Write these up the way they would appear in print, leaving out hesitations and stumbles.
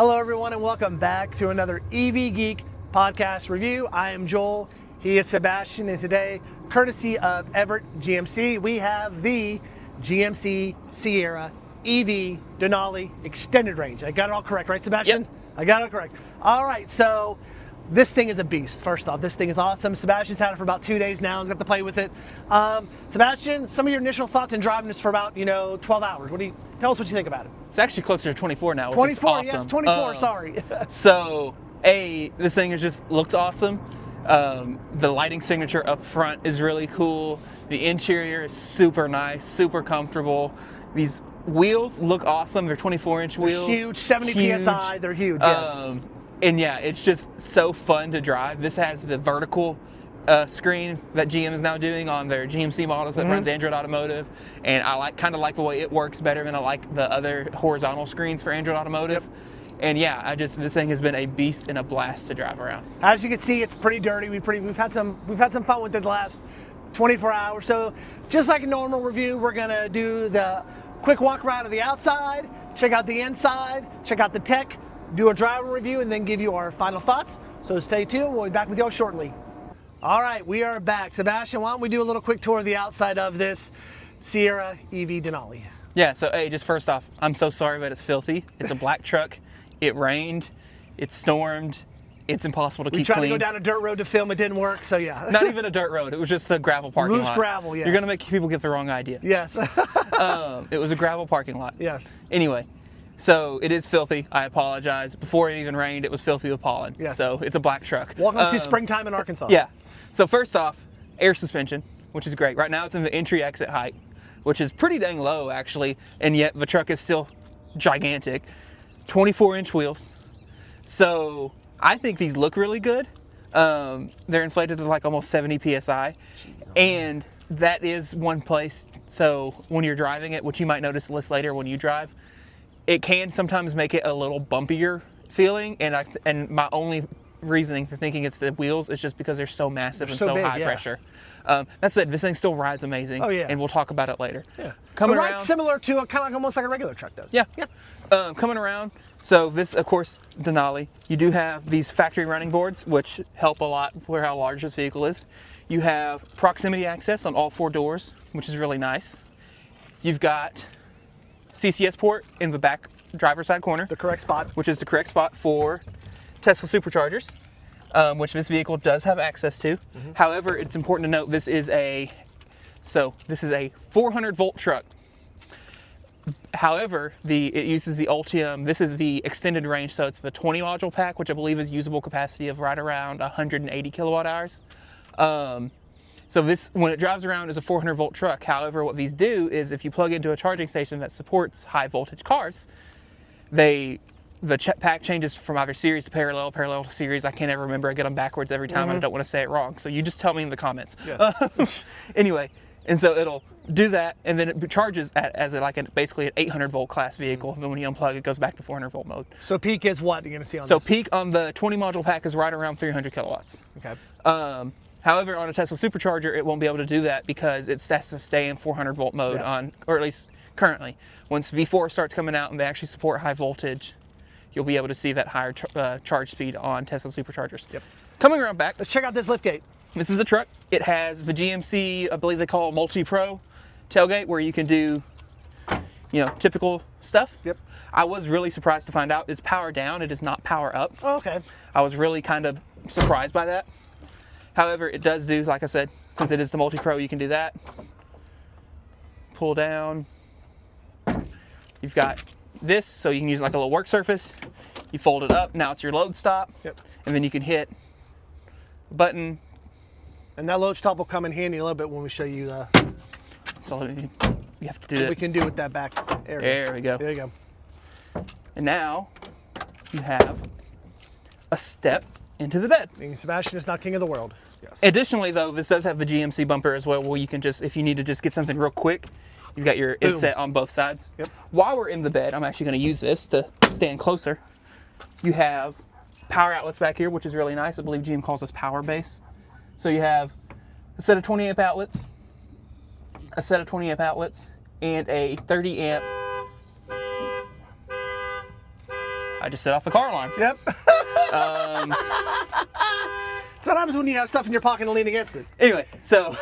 Hello everyone and welcome back to another EV Geek podcast review. I am Joel, he is Sebastian, and today, courtesy of Everett GMC, we have the GMC Sierra EV Denali extended range. I got it all correct, right Sebastian? Yep. I got it correct. All right, so this thing is a beast. First off, this thing is awesome. Sebastian's had it for about 2 days now. He's got to play with it. Sebastian, some of your initial thoughts in driving this for about 12 hours. Tell us what you think about it. It's actually closer to 24 now, which 24, is awesome. yes, 24. Sorry. So, this thing looks awesome. The lighting signature up front is really cool. The interior is super nice, super comfortable. These wheels look awesome. They're 24-inch wheels. Huge, 70 psi. They're huge. Yes. And yeah, it's just so fun to drive. This has the vertical screen that GM is now doing on their GMC models that runs Android Automotive, and I kind of like the way it works better than I like the other horizontal screens for Android Automotive. Yep. And yeah, this thing has been a beast and a blast to drive around. As you can see, it's pretty dirty. We've had some fun with it the last 24 hours. So just like a normal review, we're gonna do the quick walk around of the outside, check out the inside, check out the tech, do a driver review, and then give you our final thoughts. So stay tuned, we'll be back with y'all shortly. All right, we are back. Sebastian, why don't we do a little quick tour of the outside of this Sierra EV Denali? Yeah, so hey, just first off, I'm so sorry, but it's filthy. It's a black truck. It rained, it stormed, it's impossible to keep clean. We tried to go down a dirt road to film, it didn't work, so yeah. Not even a dirt road, it was just a gravel parking lot. Loose gravel, yes. You're gonna make people get the wrong idea. Yes. It was a gravel parking lot. Yes. Anyway, so it is filthy, I apologize. Before it even rained, it was filthy with pollen. Yes. So it's a black truck. Welcome to springtime in Arkansas. Yeah. So first off, air suspension, which is great. Right now it's in the entry exit height, which is pretty dang low actually, and yet the truck is still gigantic. 24-inch wheels. So I think these look really good. They're inflated to like almost 70 psi, and that is one place. So when you're driving it, which you might notice this later when you drive, it can sometimes make it a little bumpier feeling. And my only reasoning for thinking it's the wheels is just because they're so massive and so big, high pressure. That said, this thing still rides amazing. Oh yeah. And we'll talk about it later. Yeah. Coming around, rides similar to kind of like almost like a regular truck does. Yeah. Yeah. Coming around. So this, of course, Denali. You do have these factory running boards, which help a lot for how large this vehicle is. You have proximity access on all 4 doors, which is really nice. You've got CCS port in the back driver's side corner. The correct spot. Which is the correct spot for Tesla superchargers, which this vehicle does have access to. However, it's important to note this is a 400 volt truck. However, it uses the Ultium. This is the extended range, so it's the 20 module pack, which I believe is usable capacity of right around 180 kilowatt hours. So this, when it drives around, is a 400 volt truck. However, what these do is if you plug into a charging station that supports high voltage cars, the pack changes from either series to parallel to series. I can't ever remember. I get them backwards every time and I don't want to say it wrong. So you just tell me in the comments. Yes. Anyway, and so it'll do that, and then it charges basically an 800 volt class vehicle. And then when you unplug, it goes back to 400 volt mode. So peak is what you're going to see on So this? Peak on the 20 module pack is right around 300 kilowatts. Okay. However, on a Tesla supercharger, it won't be able to do that because it has to stay in 400 volt mode or at least currently. Once V4 starts coming out and they actually support high voltage, you'll be able to see that higher charge speed on Tesla superchargers. Yep. Coming around back. Let's check out this liftgate. This is a truck. It has the GMC, I believe they call it Multi-Pro tailgate, where you can do, typical stuff. Yep. I was really surprised to find out it's power down. It is not power up. Oh, okay. I was really kind of surprised by that. However, it does do, like I said, since it is the Multi-Pro, you can do that. Pull down. You've got this, so you can use like a little work surface. You fold it up, now it's your load stop. Yep. And then you can hit a button. And that load stop will come in handy a little bit when we show you the... So you have to do it. We can do with that back area. There we go. There you go. And now you have a step into the bed. And Sebastian is not king of the world. Yes. Additionally, though, this does have the GMC bumper as well, where you can just, if you need to just get something real quick, you've got your inset on both sides. Yep. While we're in the bed, I'm actually going to use this to stand closer. You have power outlets back here, which is really nice. I believe GM calls this power base. So you have a set of 20 amp outlets, and a 30 amp I just set off the car alarm. Yep. So what happens when you have stuff in your pocket and lean against it? Anyway, so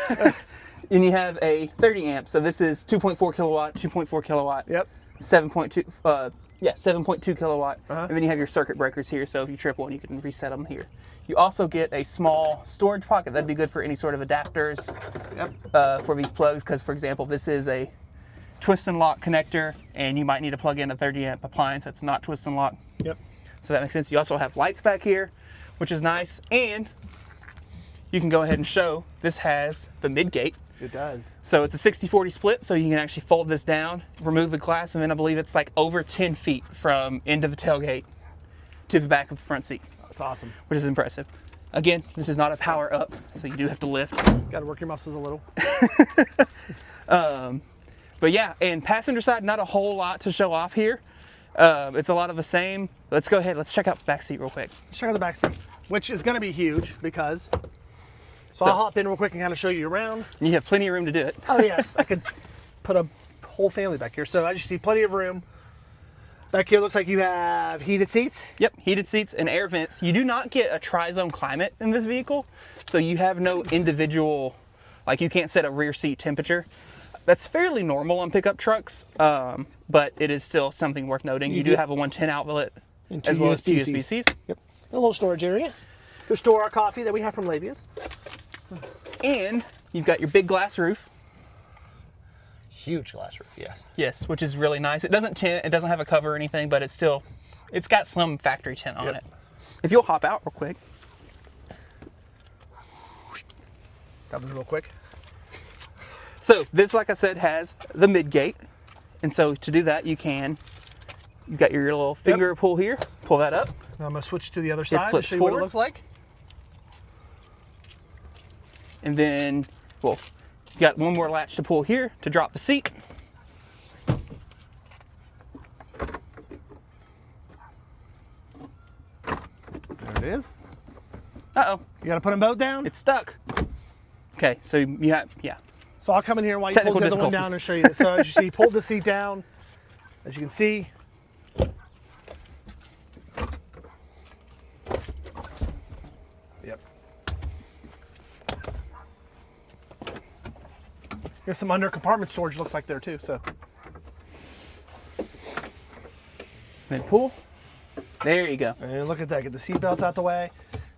and you have a 30 amp. So this is 2.4 kilowatt, 2.4 kilowatt. Yep. 7.2 kilowatt. And then you have your circuit breakers here. So if you trip one, you can reset them here. You also get a small storage pocket. That'd be good for any sort of adapters for these plugs. Because for example, this is a twist and lock connector, and you might need to plug in a 30 amp appliance that's not twist and lock. Yep. So that makes sense. You also have lights back here, which is nice. And you can go ahead and show this has the mid gate. It does. So it's a 60-40 split, so you can actually fold this down, remove the glass, and then I believe it's like over 10 feet from end of the tailgate to the back of the front seat. That's awesome. Which is impressive. Again, this is not a power up, so you do have to lift. Got to work your muscles a little. But yeah, and passenger side, not a whole lot to show off here. It's a lot of the same. Let's go ahead, let's check out the back seat real quick. Let's check out the back seat, which is going to be huge because... So I'll hop in real quick and kind of show you around. You have plenty of room to do it. Oh yes, I could put a whole family back here. So as you see, plenty of room. Back here looks like you have heated seats. Yep, heated seats and air vents. You do not get a tri-zone climate in this vehicle, so you have no individual, like you can't set a rear seat temperature. That's fairly normal on pickup trucks, but it is still something worth noting. You do have a 110 outlet as well as two USB-Cs. Yep, a little storage area to store our coffee that we have from Lavia's. And you've got your big glass roof. Huge glass roof, yes. Yes, which is really nice. It doesn't tint, it doesn't have a cover or anything, but it's got some factory tint on it. If you'll hop out real quick. That was real quick. So this, like I said, has the mid gate. And so to do that, you've got your little finger pull here, pull that up. Now I'm gonna switch to the other side flips to show you forward. what it looks like. And then, well, you got one more latch to pull here to drop the seat. There it is. Uh-oh. You gotta put them both down? It's stuck. Okay, so you have, So I'll come in here while you pull the other one down and show you this. So as you see, pulled the seat down. As you can see. Yep. There's some under compartment storage looks like there too, so. Then pull. There you go. And look at that, get the seat belts out the way.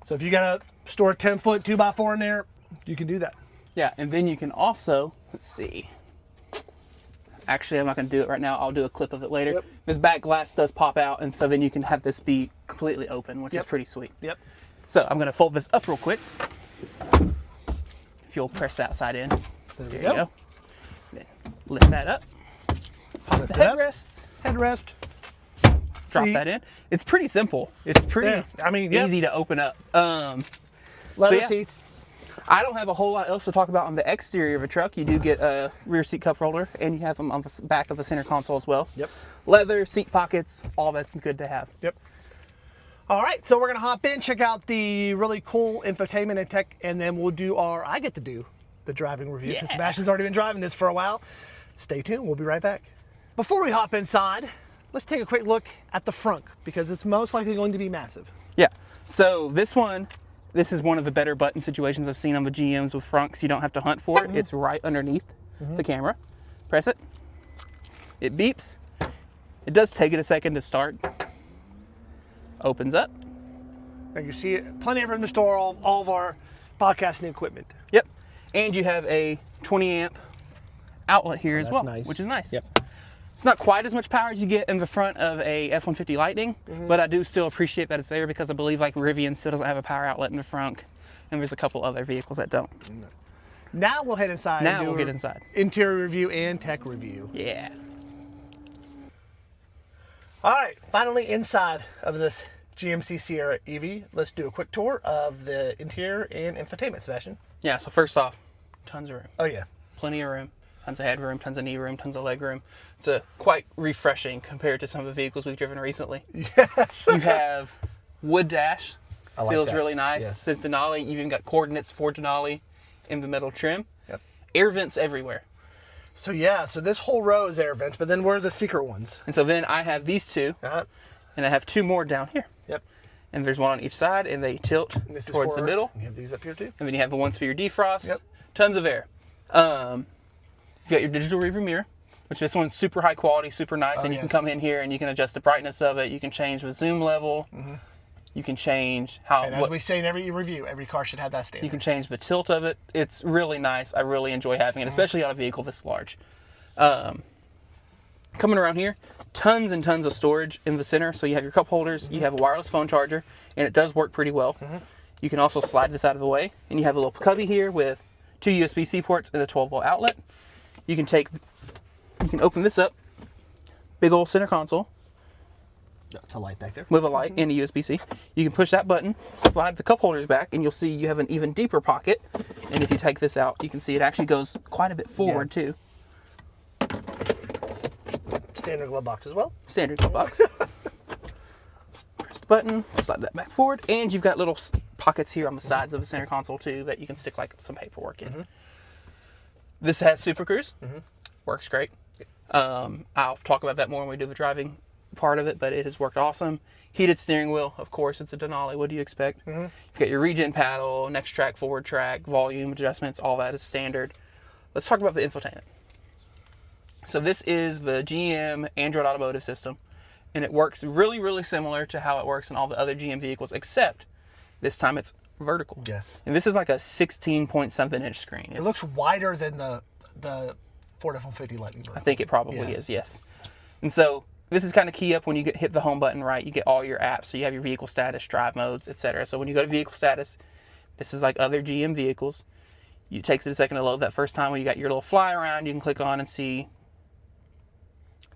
So if you gotta store a 10-foot 2x4 in there, you can do that. Yeah, and then you can also, let's see. Actually, I'm not gonna do it right now. I'll do a clip of it later. Yep. This back glass does pop out, and so then you can have this be completely open, which is pretty sweet. Yep. So I'm gonna fold this up real quick. If you'll press that side in. There you go. Then lift that up. Pop the headrests. Headrest. Drop that in. It's pretty simple. It's pretty easy to open up. Leather seats. I don't have a whole lot else to talk about on the exterior of a truck. You do get a rear seat cup holder, and you have them on the back of the center console as well. Yep. Leather, seat pockets, all that's good to have. Yep. All right, so we're gonna hop in, check out the really cool infotainment and tech, and then we'll do I get to do the driving review. Yeah. Sebastian's already been driving this for a while. Stay tuned, we'll be right back. Before we hop inside, let's take a quick look at the front, because it's most likely going to be massive. Yeah, so this is one of the better button situations I've seen on the GMs with frunks. You don't have to hunt for it. It's right underneath the camera. Press it. It beeps. It does take it a second to start. Opens up. And you see plenty of room to store all of our podcasting equipment. Yep. And you have a 20 amp outlet here as well, which is nice. Yep. It's not quite as much power as you get in the front of a F-150 Lightning, but I do still appreciate that it's there because I believe like Rivian still doesn't have a power outlet in the front, and there's a couple other vehicles that don't. Now we'll head inside. Now we'll get inside. Interior review and tech review. Yeah. All right, finally inside of this GMC Sierra EV. Let's do a quick tour of the interior and infotainment, Sebastian. Yeah, so first off, tons of room. Oh yeah. Plenty of room. Tons of headroom, tons of knee room, tons of leg room. It's quite refreshing compared to some of the vehicles we've driven recently. Yes. You have wood dash. I like Feels that. really nice. Yes. Says Denali. You even got coordinates for Denali in the metal trim. Yep. Air vents everywhere. So yeah, so this whole row is air vents, but then where are the secret ones? And so then I have these two. And And I have 2 more down here. Yep. And there's one on each side, and they tilt towards the middle. You have these up here too. And then you have the ones for your defrost. Yep. Tons of air. You've got your digital rearview mirror, which this one's super high quality, super nice, and you can come in here and you can adjust the brightness of it. You can change the zoom level. You can change how. And as we say in every review, every car should have that standard. You can change the tilt of it. It's really nice. I really enjoy having it, especially on a vehicle this large. Coming around here, tons and tons of storage in the center. So you have your cup holders, you have a wireless phone charger, and it does work pretty well. You can also slide this out of the way, and you have a little cubby here with 2 USB-C ports and a 12-volt outlet. You can open this up, big old center console. It's a light back there. With a light and a USB-C. You can push that button, slide the cup holders back, and you'll see you have an even deeper pocket. And if you take this out, you can see it actually goes quite a bit forward too. Standard glove box as well. Standard glove box. Press the button, slide that back forward, and you've got little pockets here on the sides of the center console too that you can stick like some paperwork in. This has Super Cruise. Works great. I'll talk about that more when we do the driving part of it, but it has worked awesome. Heated steering wheel, of course, it's a Denali. What do you expect? You've got your regen paddle, next track, forward track, volume adjustments, all that is standard. Let's talk about the infotainment. So this is the GM Android Automotive system, and it works really, really similar to how it works in all the other GM vehicles, except this time it's vertical. Yes. And this is like a 16-point-something inch screen. It looks wider than the Ford F-150 Lightning vertical. I think it probably is, yes. And so this is kind of key up when you hit the home button, right? You get all your apps. So you have your vehicle status, drive modes, etc. So when you go to vehicle status, this is like other GM vehicles. It takes it a second to load that first time when you got your little fly around. You can click on and see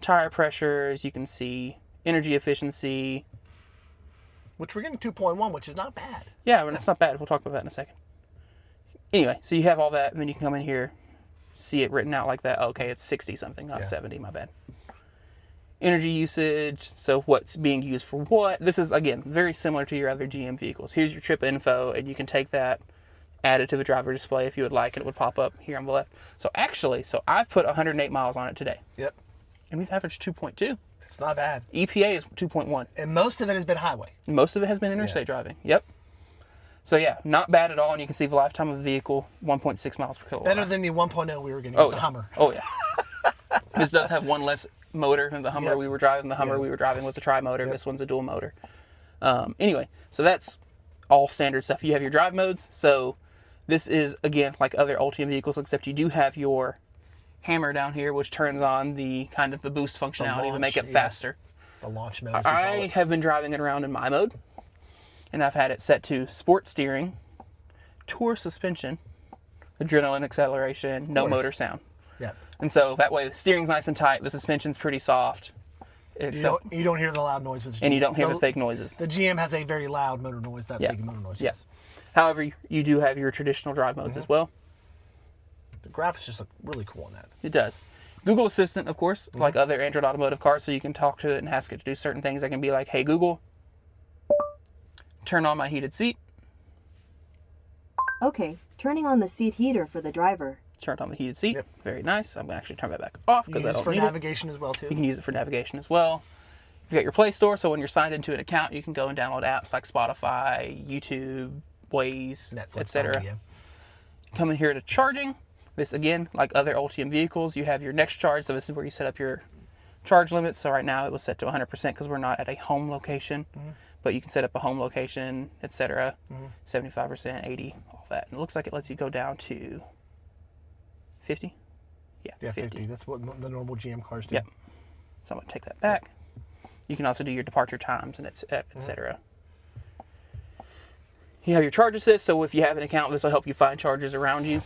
tire pressures. You can see energy efficiency. Which we're getting 2.1, which is not bad. Yeah, but it's not bad. We'll talk about that in a second. Anyway, so you have all that, and then you can come in here, see it written out like that. Okay, it's 60 something, not 70, my bad. Energy usage, so what's being used for what. This is, again, very similar to your other GM vehicles. Here's your trip info, and you can take that, add it to the driver display if you would like, and it would pop up here on the left. So actually, I've put 108 miles on it today. Yep. And we've averaged 2.2. It's not bad. EPA is 2.1. And most of it has been highway. Most of it has been interstate driving. Yep. So yeah, not bad at all. And you can see the lifetime of the vehicle, 1.6 miles per kilowatt. Better than the 1.0 we were getting with the Hummer. Oh yeah. This does have one less motor than the Hummer we were driving. The Hummer we were driving was a tri-motor. This one's a dual motor. Anyway, so that's all standard stuff. You have your drive modes. So this is, again, like other Ultium vehicles, except you do have your hammer down here, which turns on the kind of the boost functionality to make it faster. The launch mode. I have been driving it around in my mode, and I've had it set to sport steering, tour suspension, adrenaline acceleration, no motor sound. Yeah. And so that way the steering's nice and tight, the suspension's pretty soft. You don't hear the loud noise with the GM. And you don't hear the fake noises. The GM has a very loud motor noise, fake motor noise. Yes. However, you do have your traditional drive modes as well. The graphics just look really cool on that. It does. Google Assistant, of course, like other Android Automotive cars, so you can talk to it and ask it to do certain things. I can be like, hey, Google, turn on my heated seat. Okay, turning on the seat heater for the driver. Turned on the heated seat. Yep. Very nice. I'm going to actually turn that back off because I don't need it. You can use it for navigation as well, too. You can use it for navigation as well. You've got your Play Store, so when you're signed into an account, you can go and download apps like Spotify, YouTube, Waze, etc. Come in here to charging. This, again, like other Ultium vehicles, you have your next charge. So this is where you set up your charge limits. So right now it was set to 100% because we're not at a home location. But you can set up a home location, etc. 75%, 80, all that. And it looks like it lets you go down to 50. Yeah, 50. That's what the normal GM cars do. Yep. So I'm going to take that back. You can also do your departure times and etc. You have your charge assist, so if you have an account, this will help you find chargers around you.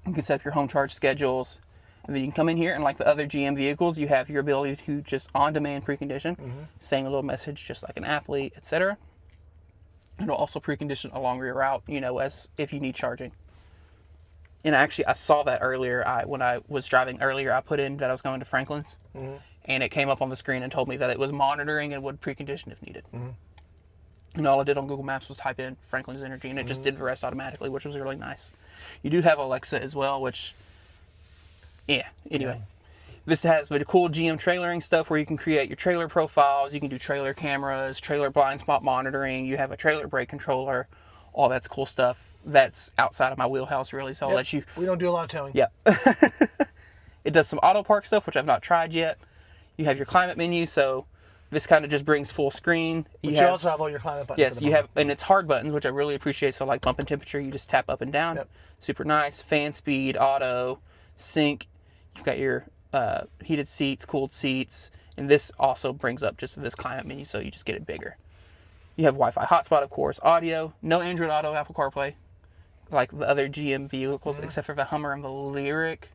You can set up your home charge schedules, and then you can come in here, and like the other GM vehicles, you have your ability to just on-demand precondition, saying a little message just like an athlete, etc. It'll also precondition along your route, as if you need charging. And actually, I saw that earlier. When I was driving earlier, I put in that I was going to Franklin's, and it came up on the screen and told me that it was monitoring and would precondition if needed. And all I did on Google Maps was type in Franklin's Energy, and it just did the rest automatically, which was really nice. You do have Alexa as well, which, anyway. This has the cool GM trailering stuff where you can create your trailer profiles, you can do trailer cameras, trailer blind spot monitoring, you have a trailer brake controller, all that's cool stuff. That's outside of my wheelhouse really, so I'll let you... We don't do a lot of towing. Yeah. It does some auto park stuff, which I've not tried yet. You have your climate menu, so this kind of just brings full screen. You also have all your climate buttons. Yes, you have, and it's hard buttons, which I really appreciate. So like bump and temperature, you just tap up and down. Yep. Super nice. Fan speed, auto, sync. You've got your heated seats, cooled seats, and this also brings up just this climate menu, so you just get it bigger. You have Wi-Fi hotspot, of course, audio, no Android Auto, Apple CarPlay, like the other GM vehicles, except for the Hummer and the Lyric.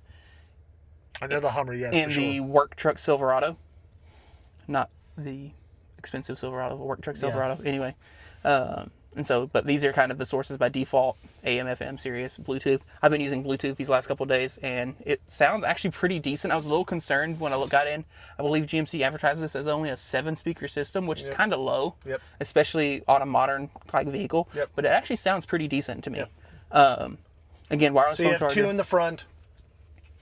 I know the Hummer, yes, and for sure. the work truck Silverado, not the expensive Silverado, the work truck Silverado. Yeah. Anyway, and so, but these are kind of the sources by default: AM, FM, Sirius, Bluetooth. I've been using Bluetooth these last couple of days, and it sounds actually pretty decent. I was a little concerned when I got in. I believe GMC advertises this as only a 7-speaker system, which is kind of low, especially on a modern like vehicle. But it actually sounds pretty decent to me. Again, wireless phone charger. So you have 2 in the front,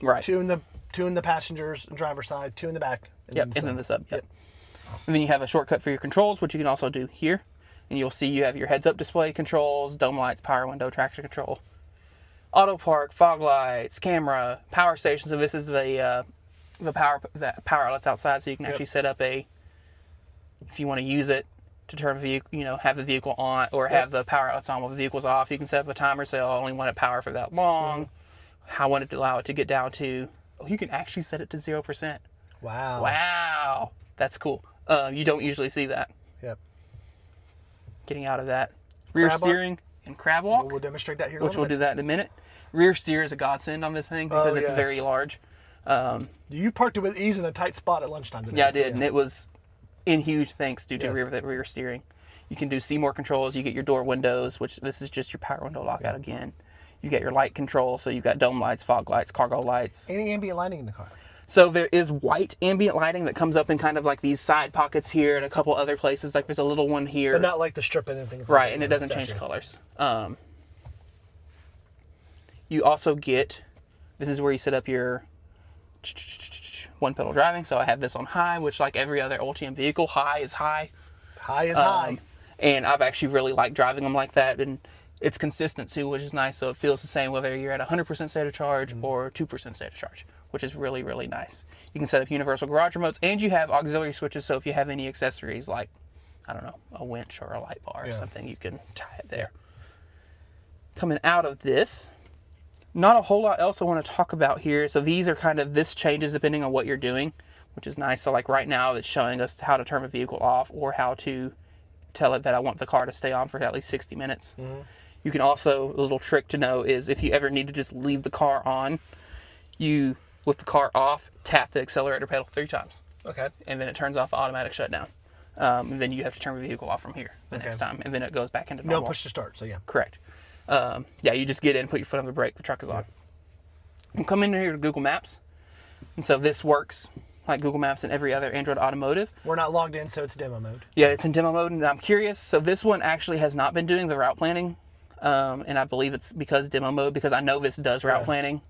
right? 2 in the passengers and driver's side, 2 in the back, and then the sub. Yep. And then you have a shortcut for your controls, which you can also do here. And you'll see you have your heads-up display controls, dome lights, power window, traction control, auto park, fog lights, camera, power station. So this is the power outlets outside, so you can actually set up if you want to use it to turn the vehicle, have the vehicle on, or have the power outlets on while the vehicle's off. You can set up a timer, say, I only want it power for that long. How I want to allow it to get down to. Oh, you can actually set it to 0%. Wow. Wow, that's cool. You don't usually see that. Yep. Getting out of that. Rear steering and crab walk. We'll demonstrate that here in which we'll do that in a minute. Rear steer is a godsend on this thing because it's very large. You parked it with ease in a tight spot at lunchtime today. Yeah, I did, and it was in huge thanks due to rear steering. You can do Seymour controls. You get your door windows, which this is just your power window lockout again. You get your light control, so you've got dome lights, fog lights, cargo lights. Any ambient lighting in the car? So there is white ambient lighting that comes up in kind of like these side pockets here and a couple other places. Like there's a little one here. But not like the stripping and things like that. Right, and it doesn't change colors. You also get, this is where you set up your one pedal driving. So I have this on high, which like every other Ultium vehicle, high is high. High is high. And I've actually really liked driving them like that. And it's consistent too, which is nice. So it feels the same whether you're at 100% state of charge or 2% state of charge, which is really, really nice. You can set up universal garage remotes, and you have auxiliary switches. So if you have any accessories like, I don't know, a winch or a light bar or something, you can tie it there. Coming out of this, not a whole lot else I want to talk about here. So these are kind of, this changes depending on what you're doing, which is nice. So like right now it's showing us how to turn a vehicle off or how to tell it that I want the car to stay on for at least 60 minutes. You can also, a little trick to know is if you ever need to just leave the car on, you, with the car off, tap the accelerator pedal 3 times. Okay. And then it turns off the automatic shutdown. And then you have to turn the vehicle off from here the next time. And then it goes back into normal. No push to start, so yeah. Correct. Yeah, you just get in, put your foot on the brake, the truck is on. You come in here to Google Maps. And so this works like Google Maps and every other Android automotive. We're not logged in, so it's demo mode. Yeah, it's in demo mode, and I'm curious. So this one actually has not been doing the route planning. And I believe it's because demo mode, because I know this does route planning.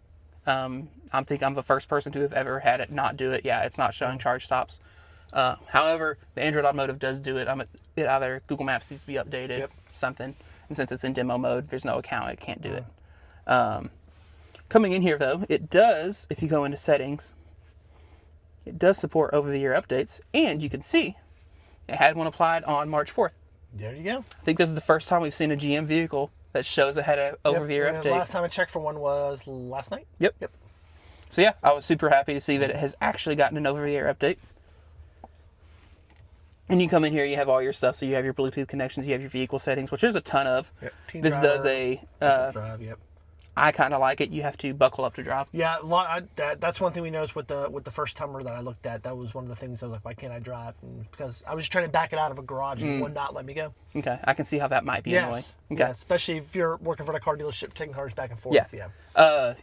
I think I'm the first person to have ever had it not do it. Yeah, it's not showing charge stops. However, the Android Automotive does do it. It either Google Maps needs to be updated, something. And since it's in demo mode, there's no account, it can't do it. Coming in here though, it does, if you go into settings, it does support over-the-air updates. And you can see it had one applied on March 4th. There you go. I think this is the first time we've seen a GM vehicle that shows it had an over-the-air update. Last time I checked for one was last night. Yep. So yeah, I was super happy to see that it has actually gotten an over-the-air update. And you come in here, you have all your stuff. So you have your Bluetooth connections, you have your vehicle settings, which there's a ton of. This does a drive, I kind of like it. You have to buckle up to drive. Yeah, that's one thing we noticed with the first Hummer that I looked at. That was one of the things I was like, why can't I drive? And because I was just trying to back it out of a garage and it would not let me go. Okay, I can see how that might be annoying. Okay. Yeah, especially if you're working for a car dealership, taking cars back and forth.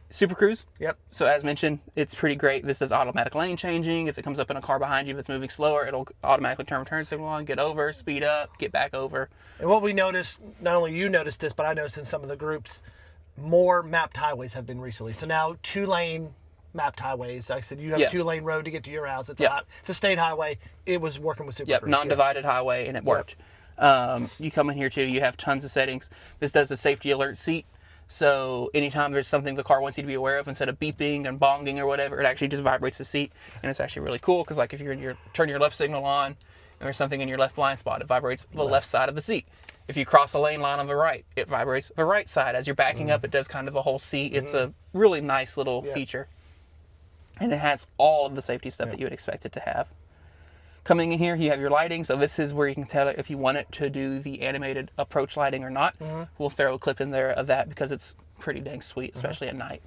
Super Cruise. Yep. So as mentioned, it's pretty great. This does automatic lane changing. If it comes up in a car behind you, if it's moving slower, it'll automatically turn signal on, get over, speed up, get back over. And what we noticed, not only you noticed this, but I noticed in some of the groups, more mapped highways have been recently. So now 2-lane mapped highways. Like I said, you have Yeah. a 2-lane road to get to your house. It's, Yeah. it's a state highway. It was working with Super Yep, Cruise. non-divided highway, and it worked. You come in here too, you have tons of settings. This does a safety alert seat. So anytime there's something the car wants you to be aware of, instead of beeping and bonging or whatever, it actually just vibrates the seat. And it's actually really cool because like if you're in your turn your left signal on and there's something in your left blind spot, it vibrates the left side of the seat. If you cross a lane line on the right, it vibrates the right side. As you're backing up, it does kind of a whole seat. It's a really nice little feature. And it has all of the safety stuff that you would expect it to have. Coming in here, you have your lighting. So this is where you can tell it if you want it to do the animated approach lighting or not. We'll throw a clip in there of that because it's pretty dang sweet, especially at night.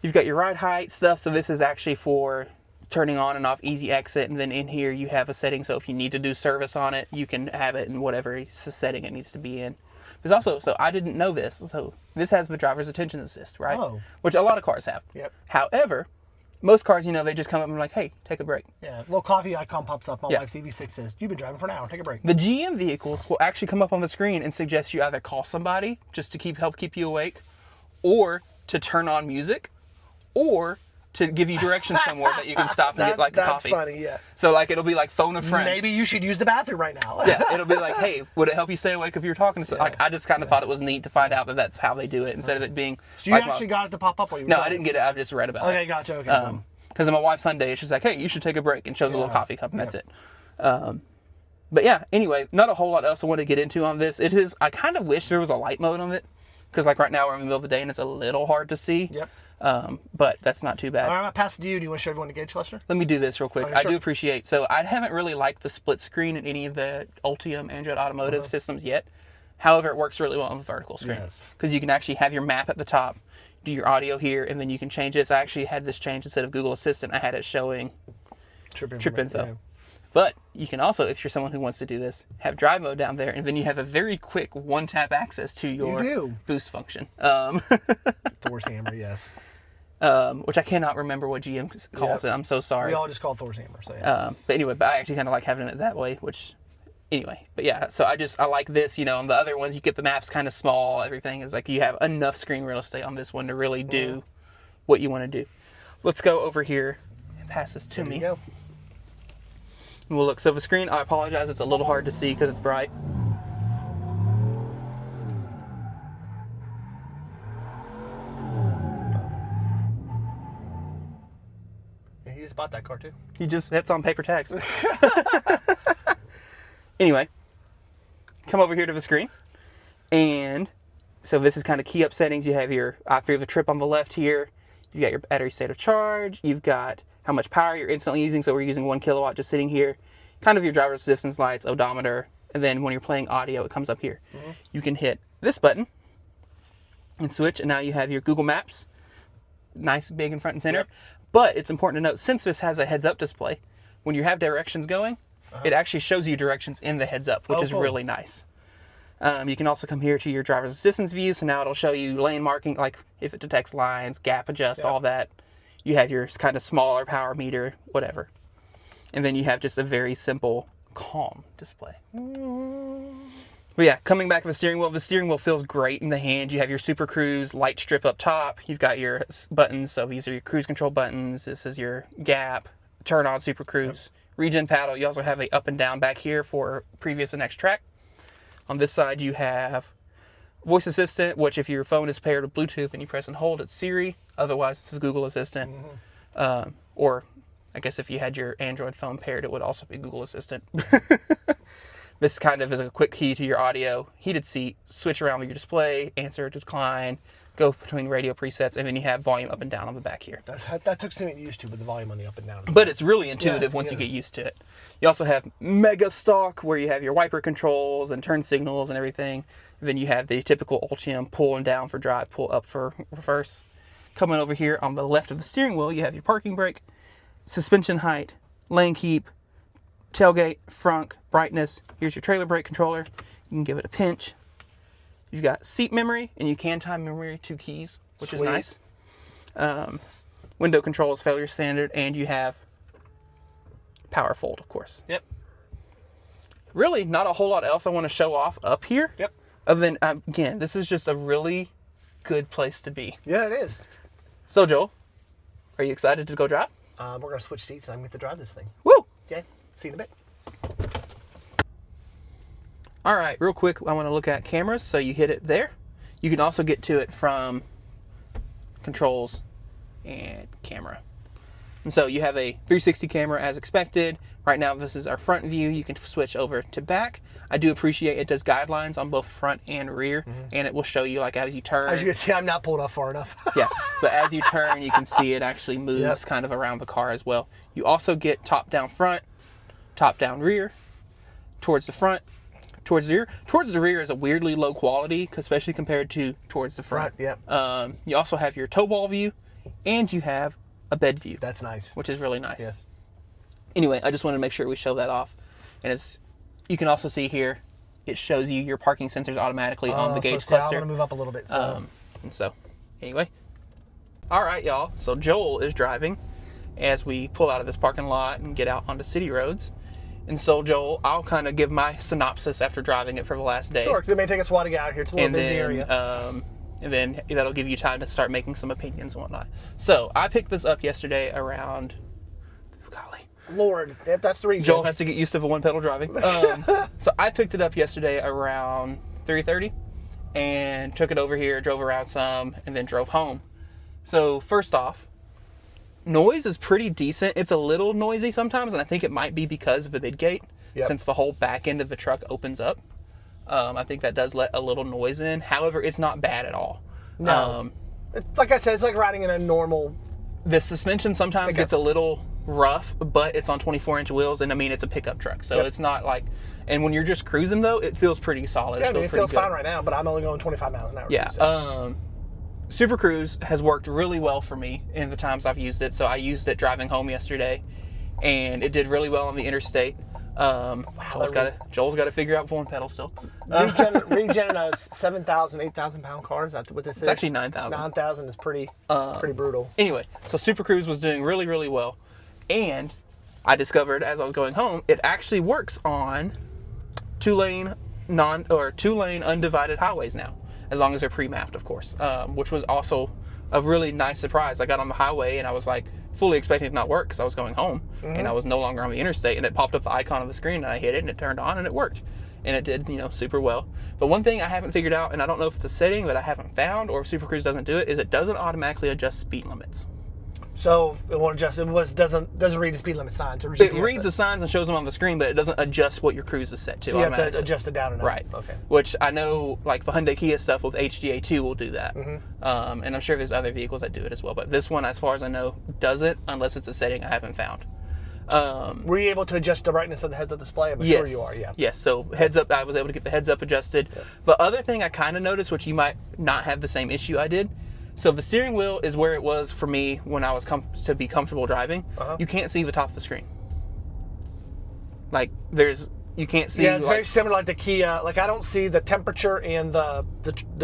You've got your ride height stuff. So this is actually for turning on and off easy exit, and then in here you have a setting so if you need to do service on it, you can have it in whatever setting it needs to be in. There's also, so I didn't know this, so this has the driver's attention assist, right? Oh. Which a lot of cars have. Yep. However, most cars, you know, they just come up and are like, hey, take a break. Yeah, little coffee icon pops up. My Yeah. wife's EV6 says, you've been driving for an hour, take a break. The GM vehicles will actually come up on the screen and suggest you either call somebody just to help keep you awake, or to turn on music, or to give you directions somewhere that you can stop and get like a coffee. That's funny, yeah. So like it'll be like phone a friend. Maybe you should use the bathroom right now. Yeah, it'll be like, hey, would it help you stay awake if you're talking to someone? Like, I just kind of thought it was neat to find out that that's how they do it instead of it being. So you like actually got it to pop up while you were No, talking? I didn't get it. I've just read about it. Okay, gotcha. Okay. Because on my wife's Sunday, she's like, hey, you should take a break, and shows a little coffee cup, and that's it. But yeah, anyway, not a whole lot else I want to get into on this. It is, I kind of wish there was a light mode on it, because like right now we're in the middle of the day and it's a little hard to see. Yep. But that's not too bad. All right, I'm going to pass it to you. Do you want to show everyone the gauge cluster? Let me do this real quick. Okay, I sure. do appreciate, so I haven't really liked the split screen in any of the Ultium Android Automotive systems yet. However, it works really well on the vertical screen. Yes. Because you can actually have your map at the top, do your audio here, and then you can change this. I actually had this change instead of Google Assistant. I had it showing trip info. Yeah. But you can also, if you're someone who wants to do this, have drive mode down there, and then you have a very quick one-tap access to your boost function. Thor's hammer, yes. Which I cannot remember what GM calls it. I'm so sorry. We all just call it Thor's hammer. So yeah. But anyway, but I actually kind of like having it that way, which, anyway. But yeah, so I like this, you know, on the other ones, you get the maps kind of small, everything is like, you have enough screen real estate on this one to really do what you want to do. Let's go over here and pass this to me. There you go. And we'll look. So the screen, I apologize, it's a little hard to see because it's bright. Yeah, he just bought that car too. That's on paper tags. Anyway, come over here to the screen. And so this is kind of key up settings. You have your after you have a trip on the left here. You've got your battery state of charge. You've got how much power you're instantly using. So we're using 1 kilowatt just sitting here. Kind of your driver's assistance lights, odometer. And then when you're playing audio, it comes up here. You can hit this button and switch. And now you have your Google Maps. Nice, big and front and center. Yep. But it's important to note, since this has a heads-up display, when you have directions going, it actually shows you directions in the heads-up, which is really nice. You can also come here to your driver's assistance view, so now it'll show you lane marking, like if it detects lines, gap adjust, all that. You have your kind of smaller power meter, whatever. And then you have just a very simple, calm display. But yeah, coming back to the steering wheel feels great in the hand. You have your Super Cruise light strip up top. You've got your buttons, so these are your cruise control buttons. This is your gap, turn on Super Cruise. Regen paddle. You also have a up and down back here for previous and next track. On this side you have voice assistant, which if your phone is paired with Bluetooth and you press and hold, it's Siri. Otherwise it's the Google Assistant. Or I guess if you had your Android phone paired, it would also be Google Assistant. This kind of is a quick key to your audio. Heated seat, switch around with your display, answer, decline, go between radio presets, and then you have volume up and down on the back here. That took some getting used to with the volume on the up and down. But it's really intuitive once you get used to it. You also have Mega Stock, where you have your wiper controls and turn signals and everything. And then you have the typical Ultium pull and down for drive, pull up for reverse. Coming over here on the left of the steering wheel, you have your parking brake, suspension height, lane keep, tailgate, front, brightness. Here's your trailer brake controller. You can give it a pinch. You've got seat memory, and you can time memory 2 keys, which is nice. Window controls, failure standard, and you have power fold, of course. Yep. Really, not a whole lot else I want to show off up here. Yep. Other than, again, this is just a really good place to be. Yeah, it is. So, Joel, are you excited to go drive? We're going to switch seats and I'm going to drive this thing. Woo! Okay, see you in a bit. All right, real quick, I want to look at cameras. So you hit it there. You can also get to it from controls and camera. And so you have a 360 camera as expected. Right now, this is our front view. You can switch over to back. I do appreciate it does guidelines on both front and rear, and it will show you like as you turn. As you can see, I'm not pulled up far enough. Yeah, but as you turn, you can see it actually moves kind of around the car as well. You also get top down front, top down rear, towards the front, towards the rear. Towards the rear is a weirdly low quality, especially compared to towards the front. Yep. You also have your tow ball view, and you have a bed view. That's nice. Which is really nice. Yes. Anyway, I just wanted to make sure we show that off. And it's, you can also see here, it shows you your parking sensors automatically on the gauge cluster. I'm going to move up a little bit. So. And so, anyway. All right, y'all. So Joel is driving as we pull out of this parking lot and get out onto city roads. And so, Joel, I'll kind of give my synopsis after driving it for the last day. Sure, because it may take us a while to get out here. It's a little busy area. And then that'll give you time to start making some opinions and whatnot. So I picked this up yesterday around, golly. Lord, that's the region. Joel has to get used to the one pedal driving. So I picked it up yesterday around 3:30 and took it over here, drove around some, and then drove home. So first off, noise is pretty decent. It's a little noisy sometimes, and I think it might be because of the midgate, since the whole back end of the truck opens up. I think that does let a little noise in. However, it's not bad at all. No. Like I said, it's like riding in a normal... The suspension sometimes gets a little rough, but it's on 24-inch wheels, and I mean, it's a pickup truck. So it's not like... And when you're just cruising, though, it feels pretty solid. Yeah, it feels fine right now, but I'm only going 25 miles an hour. Yeah. So. Super Cruise has worked really well for me in the times I've used it. So I used it driving home yesterday, and it did really well on the interstate. Joel's got to figure out one pedal still. Regen 7,000, 8,000 pound cars. That's what this is. It's actually 9,000. 9,000 is pretty brutal. Anyway, so Super Cruise was doing really, really well, and I discovered as I was going home, it actually works on two-lane undivided highways now, as long as they're pre-mapped, of course. Which was also a really nice surprise. I got on the highway and I was like fully expecting it to not work because I was going home and I was no longer on the interstate, and it popped up the icon on the screen and I hit it and it turned on and it worked. And it did, super well. But one thing I haven't figured out, and I don't know if it's a setting that I haven't found or if Super Cruise doesn't do it, is it doesn't automatically adjust speed limits. So it won't adjust. Doesn't read the speed limit signs. It reads the signs and shows them on the screen, but it doesn't adjust what your cruise is set to. So you have to adjust it down and up. Right. Okay. Which I know, like the Hyundai Kia stuff with HDA2 will do that. And I'm sure there's other vehicles that do it as well. But this one, as far as I know, doesn't, unless it's a setting I haven't found. Were you able to adjust the brightness of the heads-up display? I'm sure you are. Yeah. Yes. So heads up, I was able to get the heads up adjusted. Yeah. The other thing I kind of noticed, which you might not have the same issue I did. So the steering wheel is where it was for me when I was to be comfortable driving. You can't see the top of the screen. Like you can't see. Yeah, it's very similar like the Kia. Like I don't see the temperature and the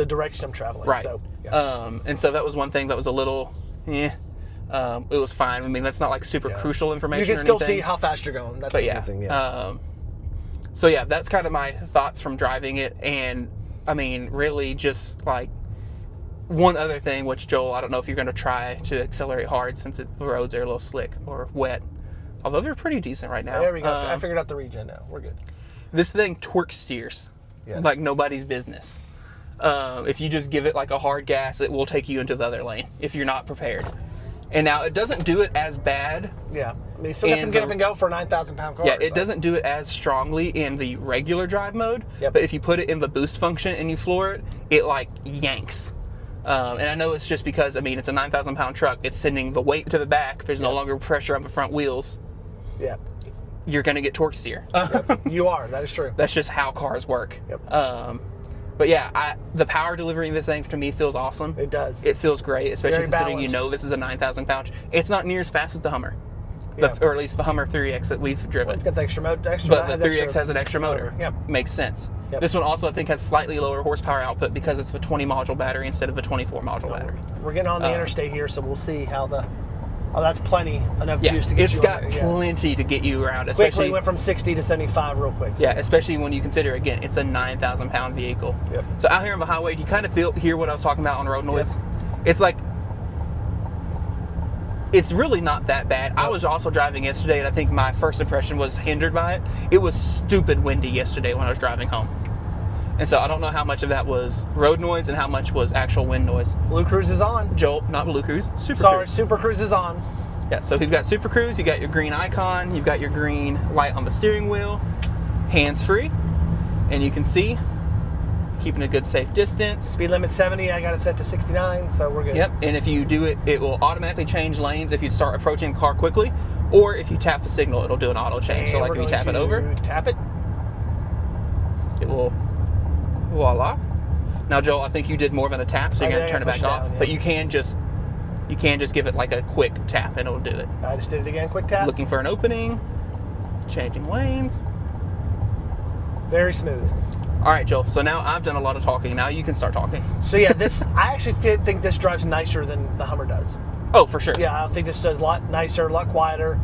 direction I'm traveling. Right. So, and so that was one thing that was a little, it was fine. I mean, that's not like super crucial information. You can still see how fast you're going. That's the good thing. Yeah. So yeah, that's kind of my thoughts from driving it, and I mean, really just like. One other thing, which Joel, I don't know if you're going to try to accelerate hard since the roads are a little slick or wet. Although they're pretty decent right now. There we go. I figured out the regen now. We're good. This thing torque steers like nobody's business. If you just give it like a hard gas, it will take you into the other lane if you're not prepared. And now it doesn't do it as bad. Yeah. I mean, you still got some get up and go for a 9,000 pound car. Yeah, it doesn't do it as strongly in the regular drive mode. Yep. But if you put it in the boost function and you floor it, it like yanks. And I know it's just because, I mean, it's a 9,000 pound truck. It's sending the weight to the back. There's no longer pressure on the front wheels. Yeah. You're going to get torque steer. You are. That is true. That's just how cars work. Yep. But yeah, the power delivery of this thing to me feels awesome. It does. It feels great, especially Very considering balanced. this is a 9,000 pound. It's not near as fast as the Hummer. Yeah. Or at least the Hummer 3X that we've driven. It's got the extra motor. But the 3X has an extra motor. Yep. Makes sense. Yep. This one also, I think, has slightly lower horsepower output because it's a 20 module battery instead of a 24 module battery. We're getting on the interstate here, so we'll see how the Oh, that's plenty enough Yeah, juice to get it's you got on there, yes. plenty to get you around, Quickly especially went from 60 to 75 real quick. So yeah, especially when you consider, again, it's a 9,000 pound vehicle. Yep. So out here on the highway, do you kind of hear what I was talking about on road noise? Yep. It's like, it's really not that bad. I was also driving yesterday, and I think my first impression was hindered by it. It was stupid windy yesterday when I was driving home. And so I don't know how much of that was road noise and how much was actual wind noise. Blue Cruise is on. Joel, not Blue Cruise, Super Sorry, Cruise. Super Cruise is on. Yeah, so you've got Super Cruise, you got your green icon, you've got your green light on the steering wheel, hands-free, and you can see, keeping a good safe distance. Speed limit 70, I got it set to 69, so we're good. Yep, and if you do it, it will automatically change lanes if you start approaching a car quickly, or if you tap the signal, it'll do an auto change. So And like we're if you going tap it to over, tap it. it will, voila. Now Joel, I think you did more than a tap, so you're gonna turn it back off, but you can just give it like a quick tap and it'll do it. I just did it again, quick tap. Looking for an opening, changing lanes. Very smooth. All right, Joel, so now I've done a lot of talking. Now you can start talking. So yeah, I actually think this drives nicer than the Hummer does. Oh, for sure. Yeah, I think this does a lot nicer, a lot quieter.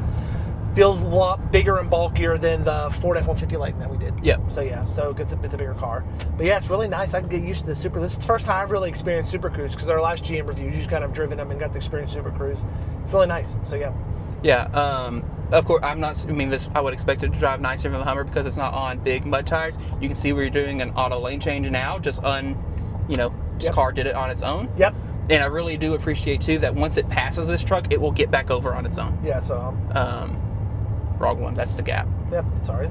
Feels a lot bigger and bulkier than the Ford F-150 Lightning that we did. Yep. So yeah, so it's a bigger car. But yeah, it's really nice. I can get used to the Super. This is the first time I've really experienced Super Cruise because our last GM reviews, you just kind of driven them and got to experience Super Cruise. It's really nice. So yeah. Yeah. Of course, I would expect it to drive nicer than the Hummer because it's not on big mud tires. You can see we're doing an auto lane change now. This Yep. car did it on its own. Yep. And I really do appreciate too that once it passes this truck, it will get back over on its own. Yeah. So. Wrong one. That's the gap. Yep. Sorry.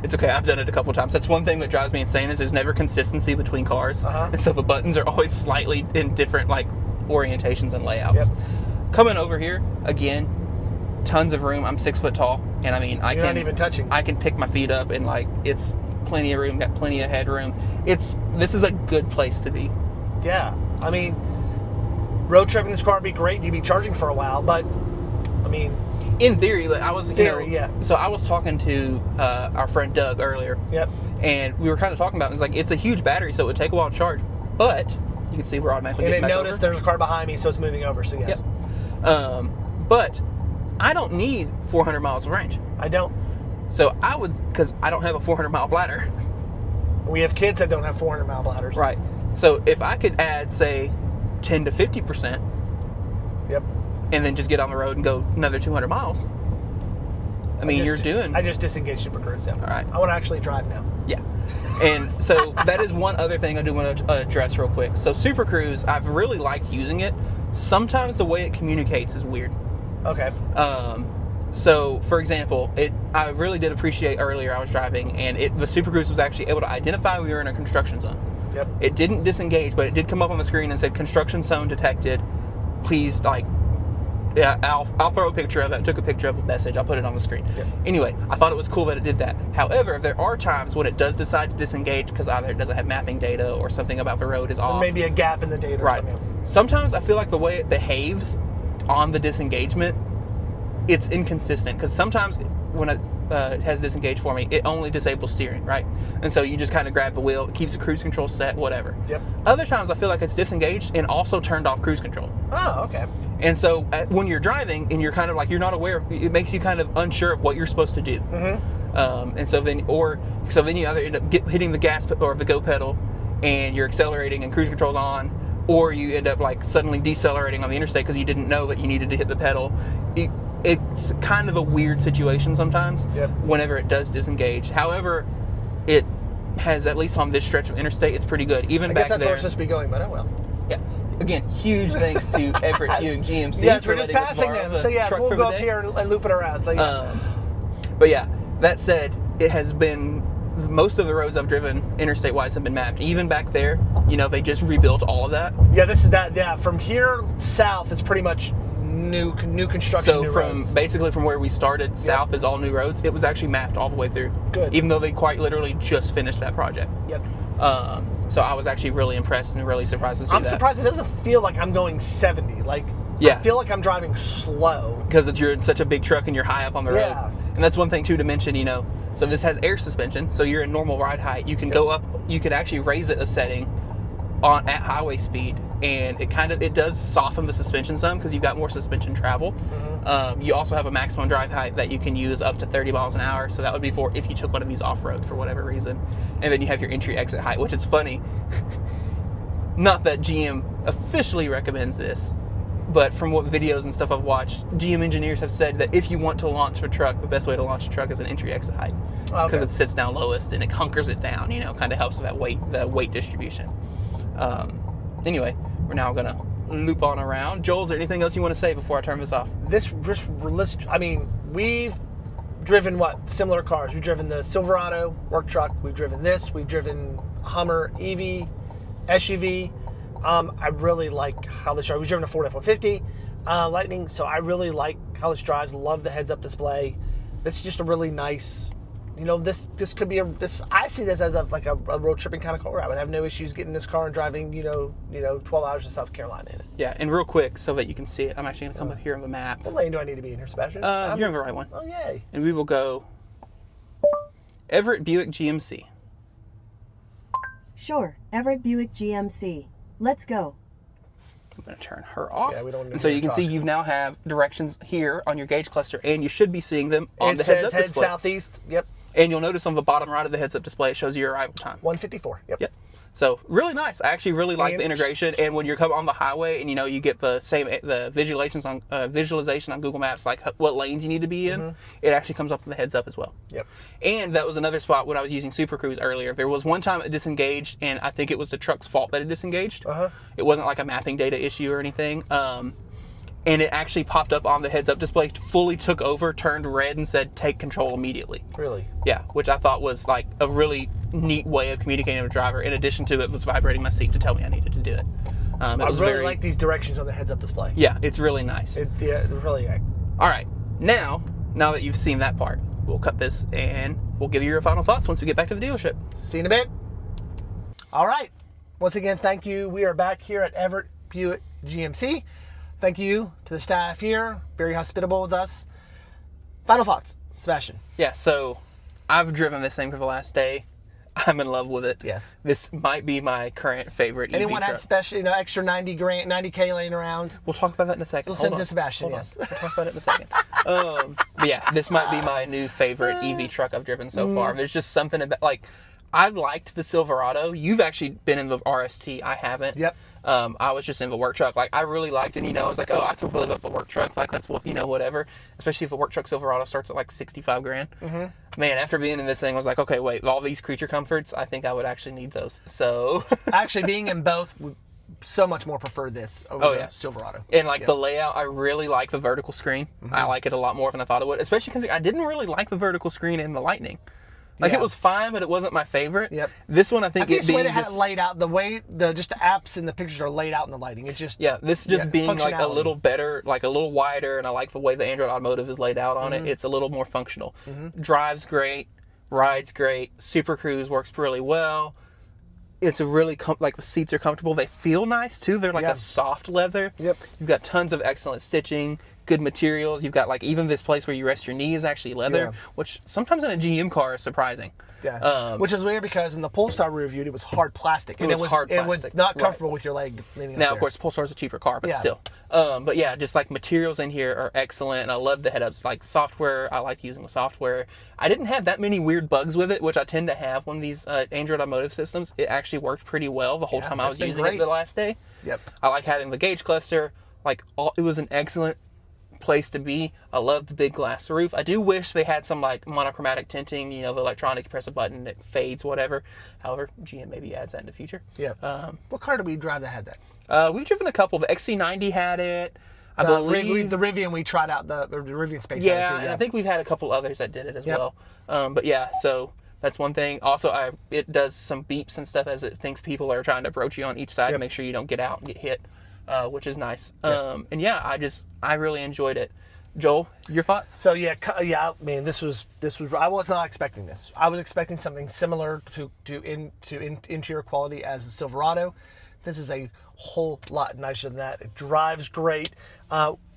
It's okay. I've done it a couple times. That's one thing that drives me insane is there's never consistency between cars. And so the buttons are always slightly in different like orientations and layouts. Yep. Coming over here, again, tons of room. I'm 6 foot tall, and I mean, You're not even touching. I can pick my feet up, and like it's plenty of room. Got plenty of headroom. This is a good place to be. Yeah. I mean, road tripping this car would be great. You'd be charging for a while, but I mean, in theory, like, I was yeah. So I was talking to our friend Doug earlier. Yep. And we were kind of talking about it. It's like it's a huge battery, so it would take a while to charge, but you can see we're automatically getting And back it noticed over. there's a car behind me, so it's moving over. So yes. Yep. But I don't need 400 miles of range. I don't. So I would, because I don't have a 400 mile bladder. We have kids that don't have 400 mile bladders. Right. So if I could add, say, 10 to 50%, Yep. and then just get on the road and go another 200 miles, I mean, you're doing. I just disengaged Super Cruise. Yeah. All right. I want to actually drive now. Yeah. And so that is one other thing I do want to address real quick. So Super Cruise, I've really liked using it. Sometimes the way it communicates is weird. Okay. So, for example, I really did appreciate earlier I was driving, and the Super Cruise was actually able to identify we were in a construction zone. Yep. It didn't disengage, but it did come up on the screen and said construction zone detected. Please, I'll throw a picture of it. I took a picture of the message. I'll put it on the screen. Yep. Anyway, I thought it was cool that it did that. However, there are times when it does decide to disengage because either it doesn't have mapping data or something about the road is off. Maybe a gap in the data or Right. something. Sometimes I feel like the way it behaves on the disengagement, it's inconsistent because sometimes when it has disengaged for me, it only disables steering, right? And so you just kind of grab the wheel, it keeps the cruise control set, whatever. Yep. Other times I feel like it's disengaged and also turned off cruise control. Oh, okay. And so when you're driving and you're kind of like, you're not aware, it makes you kind of unsure of what you're supposed to do. Mm-hmm. And so then you either end up hitting the gas or the go pedal and you're accelerating and cruise control's on, or you end up like suddenly decelerating on the interstate because you didn't know that you needed to hit the pedal. It's kind of a weird situation sometimes. Yep. Whenever it does disengage. However, it has, at least on this stretch of interstate, it's pretty good. Even I back guess that's there. where it's supposed to be going, but oh well. Yeah. Again, huge thanks to Everett GMC Yes, for we're just letting us passing borrow them. the So yes, truck we'll for go the up day. here and loop it around. So yeah. But yeah, that said, it has been, most of the roads I've driven interstate-wise have been mapped. Even back there, they just rebuilt all of that. Yeah, this is that. Yeah, from here south, it's pretty much new construction. So new from roads. basically from where we started south is all new roads. It was actually mapped all the way through. Good. Even though they quite literally just finished that project. Yep. So I was actually really impressed and really surprised to see that. I'm surprised it doesn't feel like I'm going 70. Like, Yeah. I feel like I'm driving slow. Because you're in such a big truck and you're high up on the road. Yeah. And that's one thing too to mention, so this has air suspension, so you're in normal ride height. You can go up, you can actually raise it a setting at highway speed, and it does soften the suspension some because you've got more suspension travel. You also have a maximum drive height that you can use up to 30 miles an hour, so that would be for if you took one of these off-road for whatever reason. And then you have your entry exit height, which is funny. Not that GM officially recommends this, but from what videos and stuff I've watched, GM engineers have said that if you want to launch a truck, the best way to launch a truck is an entry exit height, because it sits down lowest and it hunkers it down, you know, kind of helps with that the weight distribution. Anyway, we're now gonna loop on around. Joel, is there anything else you want to say before I turn this off? I mean, we've driven similar cars. We've driven the Silverado work truck. We've driven this. We've driven Hummer EV, SUV. I really like how this drives. We've driven a Ford F-150 Lightning, so I really like how this drives. Love the heads-up display. This is just a really nice, you know, this could be I see this as a road tripping kind of car. I would have no issues getting this car and driving, you know, 12 hours to South Carolina in it. Yeah, and real quick, so that you can see it, I'm actually gonna come up here on the map. What lane do I need to be in here, Sebastian? You're in the right one. Oh, yay. And we will go Everett Buick GMC. Sure, Everett Buick GMC. Let's go. I'm going to turn her off. Yeah, we don't need and so to you can talk. see you've now have directions here on your gauge cluster, and you should be seeing them on It the says heads-up head display. southeast. Yep. And you'll notice on the bottom right of the heads-up display, it shows you your arrival time. 154. Yep. So really nice. I actually really like the integration. And when you're coming on the highway and you know you get the visualization on Google Maps, like what lanes you need to be in, it actually comes up with the heads up as well. Yep. And that was another spot when I was using Super Cruise earlier. There was one time it disengaged, and I think it was the truck's fault that it disengaged. It wasn't like a mapping data issue or anything. And it actually popped up on the heads-up display, fully took over, turned red, and said, take control immediately. Really? Yeah, which I thought was like a really neat way of communicating with a driver. In addition to it was vibrating my seat to tell me I needed to do it. I really like these directions on the heads-up display. Yeah, it's really nice. It's really great. All right, now that you've seen that part, we'll cut this and we'll give you your final thoughts once we get back to the dealership. See you in a bit. All right. Once again, thank you. We are back here at Everett Buick GMC. Thank you to the staff here. Very hospitable with us. Final thoughts, Sebastian. Yeah, so I've driven this thing for the last day. I'm in love with it. Yes. This might be my current favorite Anyone EV had truck. special, extra 90K laying around? We'll talk about that in a second. We'll send it to Sebastian, Hold yes. on. We'll talk about it in a second. But yeah, this might be my new favorite EV truck I've driven so far. There's just something about, like, I liked the Silverado. You've actually been in the RST. I haven't. Yep. I was just in the work truck. Like, I really liked it. You know, I was like, oh, I could live up the work truck. Like, let's, you know, whatever. Especially if a work truck Silverado starts at like 65 grand. Man, after being in this thing, I was like, okay, wait, all these creature comforts, I think I would actually need those. So. Actually, being in both, we so much more prefer this over the Silverado. And like the layout, I really like the vertical screen. I like it a lot more than I thought it would. Especially because I didn't really like the vertical screen in the Lightning. Like it was fine, but it wasn't my favorite. Yep. This one, I think it's the way they had it laid out, the way just the apps and the pictures are laid out in the Lighting. It just this just being like a little better, like a little wider, and I like the way the Android Automotive is laid out on it. It's a little more functional. Drives great, rides great. Super Cruise works really well. It's a really like the seats are comfortable. They feel nice too. They're like a soft leather. Yep. You've got tons of excellent stitching. Good materials. You've got like even this place where you rest your knee is actually leather, which sometimes in a GM car is surprising. Yeah. Which is weird because in the Polestar we reviewed, it was hard plastic. It was hard plastic. It was not comfortable with your leg leaning up Now, there. of course, Polestar's a cheaper car, but still. But yeah, just like materials in here are excellent, and I love the head-ups. Like software, I like using the software. I didn't have that many weird bugs with it, which I tend to have on these Android Automotive systems. It actually worked pretty well the whole time I was using it the last day. Yep. I like having the gauge cluster. Like it was an excellent place to be. I love the big glass roof. I do wish they had some like monochromatic tinting, you know, the electronic, you press a button, it fades, whatever. However, GM maybe adds that in the future. Yeah. What car did we drive that had that? We've driven a couple. The XC90 had it. I believe the Rivian we tried out, the Rivian Space had it too, and I think we've had a couple others that did it as well. But yeah, so that's one thing. Also, it does some beeps and stuff as it thinks people are trying to approach you on each side to make sure you don't get out and get hit. Which is nice. And yeah, I really enjoyed it. Joel, your thoughts? So yeah, man, this was I was not expecting this. I was expecting something similar to interior quality as the Silverado. This is a whole lot nicer than that. It drives great.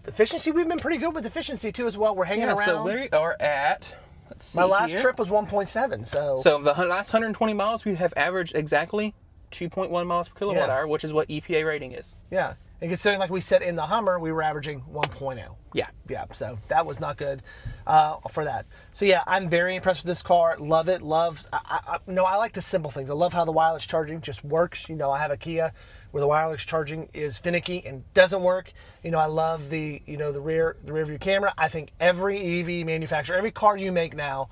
Efficiency, we've been pretty good with efficiency too as well. We're hanging around. So we are at, let's see my last here. trip was 1.7. So the last 120 miles we have averaged exactly 2.1 miles per kilowatt hour, which is what EPA rating is. Yeah. And considering, like we said, in the Hummer, we were averaging 1.0. Yeah. Yeah, so that was not good for that. So yeah, I'm very impressed with this car. Love it. I like the simple things. I love how the wireless charging just works. You know, I have a Kia where the wireless charging is finicky and doesn't work. You know, I love the rear view camera. I think every EV manufacturer, every car you make now,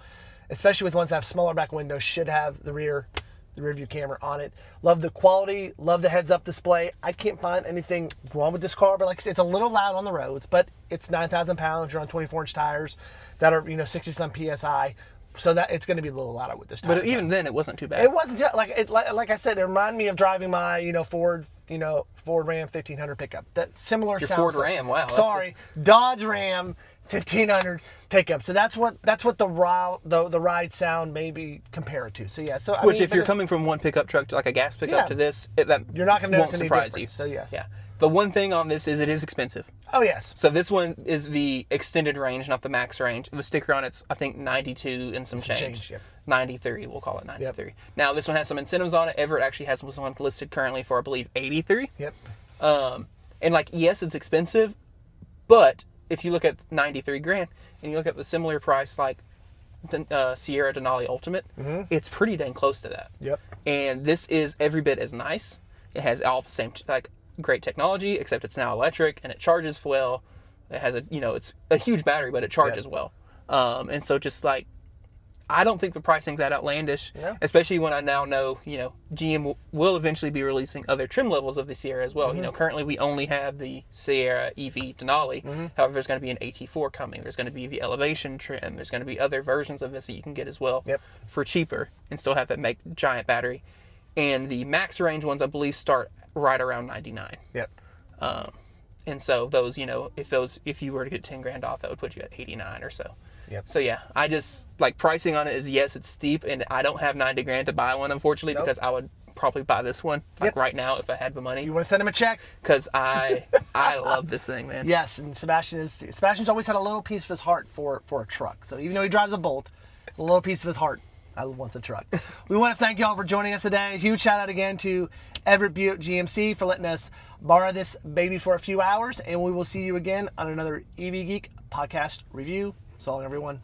especially with ones that have smaller back windows, should have the rear view camera on it. Love the quality, love the heads-up display. I can't find anything wrong with this car, but like I said, it's a little loud on the roads, but it's 9,000 pounds. You're on 24-inch tires that are 60-some PSI, so that it's going to be a little louder with this tire. But even then, it wasn't too bad. It wasn't like I said. It reminded me of driving my Ford Ram 1500 pickup. That similar Your sound. Ford Ram, wow. Sorry, Dodge Ram 1500 pickup. So that's what the ride sound maybe compare it to. So yeah. So Which, if you're coming from one pickup truck to like a gas pickup to this, that you're not going to won't notice any surprise you. difference. So yes. Yeah. But one thing on this is it is expensive. Oh yes. So this one is the extended range, not the max range. The sticker on it's, I think, 92 and some change. Yep. 93, we'll call it 93. Yep. Now this one has some incentives on it. Everett actually has one listed currently for, I believe, 83. Yep. And like, yes, it's expensive, but if you look at 93 grand and you look at the similar price like the Sierra Denali Ultimate, it's pretty dang close to that. Yep. And this is every bit as nice. It has all the same great technology, except it's now electric and it charges well. It has it's a huge battery, but it charges well. And so just like, I don't think the pricing's that outlandish, especially when I now know, GM will eventually be releasing other trim levels of the Sierra as well. Currently we only have the Sierra EV Denali. However, there's going to be an AT4 coming. There's going to be the Elevation trim. There's going to be other versions of this that you can get as well for cheaper and still have that giant battery. And the max range ones, I believe, start right around 99. Yep. And so those, if you were to get 10 grand off, that would put you at 89 or so. Yep. So yeah, I just like pricing on it is, yes, it's steep, and I don't have 90 grand to buy one, unfortunately, because I would probably buy this one right now if I had the money. You want to send him a check? Because I love this thing, man. Yes, and Sebastian's always had a little piece of his heart for a truck. So even though he drives a Bolt, a little piece of his heart wants a truck. We want to thank y'all for joining us today. A huge shout out again to Everett Buick GMC for letting us borrow this baby for a few hours, and we will see you again on another EV Geek podcast review. So long, everyone.